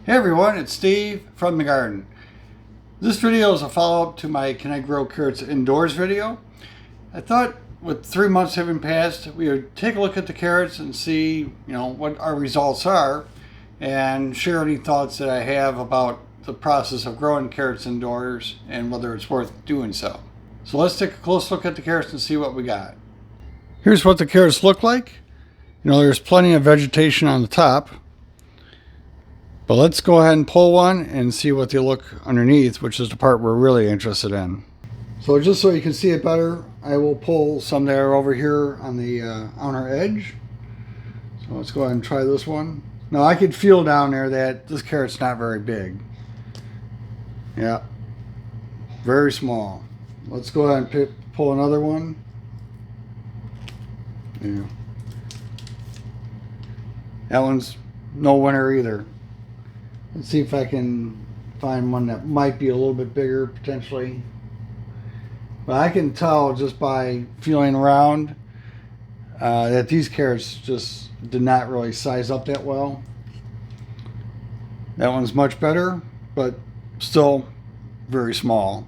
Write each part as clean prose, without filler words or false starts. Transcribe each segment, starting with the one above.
Hey everyone, it's Steve from the garden. This video is a follow-up to my Can I Grow Carrots Indoors video. I thought with 3 months having passed, we would take a look at the carrots and see, what our results are and share any thoughts that I have about the process of growing carrots indoors and whether it's worth doing so. So let's take a close look at the carrots and see what we got. Here's what the carrots look like. There's plenty of vegetation on the top. But let's go ahead and pull one and see what they look underneath, which is the part we're really interested in. So just so you can see it better, I will pull some that are over here on the outer edge. So let's go ahead and try this one. Now I could feel down there that this carrot's not very big. Yeah, very small. Let's go ahead and pull another one. Yeah. That one's no winner either. Let's see if I can find one that might be a little bit bigger potentially. But I can tell just by feeling around that these carrots just did not really size up that well. That one's much better, but still very small.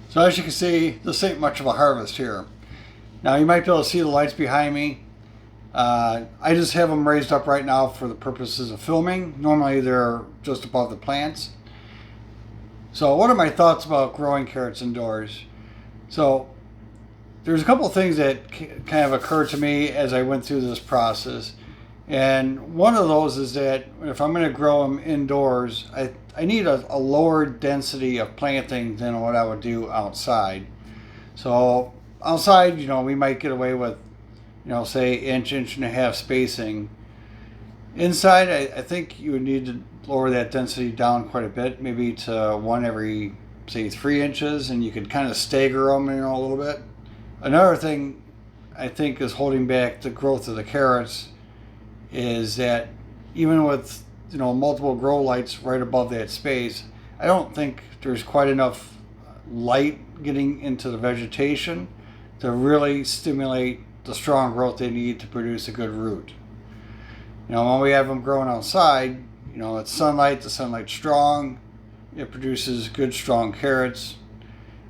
So as you can see, this ain't much of a harvest here. Now you might be able to see the lights behind me. I just have them raised up right now for the purposes of filming. Normally they're just above the plants. So what are my thoughts about growing carrots indoors? So there's a couple of things that kind of occurred to me as I went through this process. And one of those is that if I'm going to grow them indoors, I need a lower density of planting than what I would do outside. So outside, we might get away with say inch and a half spacing. Inside, I think you would need to lower that density down quite a bit, maybe to one every, say, 3 inches, and you could kind of stagger them, a little bit. Another thing I think is holding back the growth of the carrots is that even with, multiple grow lights right above that space, I don't think there's quite enough light getting into the vegetation to really stimulate the strong growth they need to produce a good root. When we have them growing outside, it's sunlight, the sunlight's strong, it produces good strong carrots.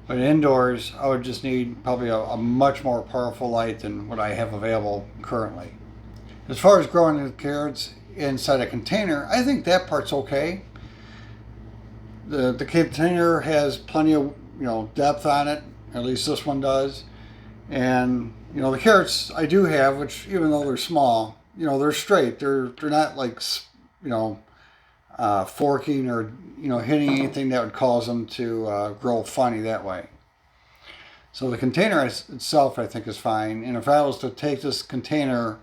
But indoors, I would just need probably a much more powerful light than what I have available currently. As far as growing the carrots inside a container, I think that part's okay. The container has plenty of depth on it, at least this one does. And the carrots I do have, which even though they're small, they're straight. They're not like forking or hitting anything that would cause them to grow funny that way. So the container itself I think is fine. And if I was to take this container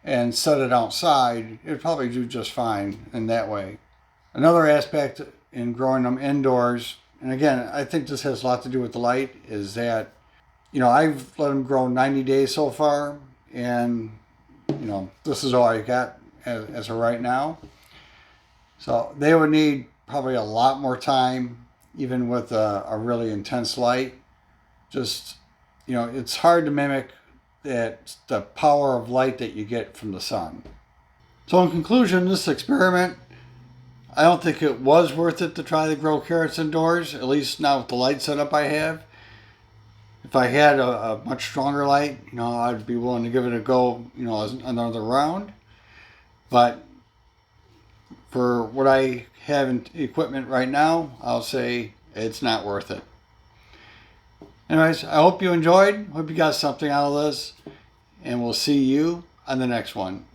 and set it outside, it'd probably do just fine in that way. Another aspect in growing them indoors, and again I think this has a lot to do with the light, is that I've let them grow 90 days so far, and this is all I got as of right now. So they would need probably a lot more time, even with a really intense light. Just, it's hard to mimic the power of light that you get from the sun. So in conclusion, this experiment, I don't think it was worth it to try to grow carrots indoors, at least not with the light setup I have. If I had a much stronger light, I'd be willing to give it a go, as another round. But for what I have in equipment right now, I'll say it's not worth it. Anyways, I hope you enjoyed. Hope you got something out of this. And we'll see you on the next one.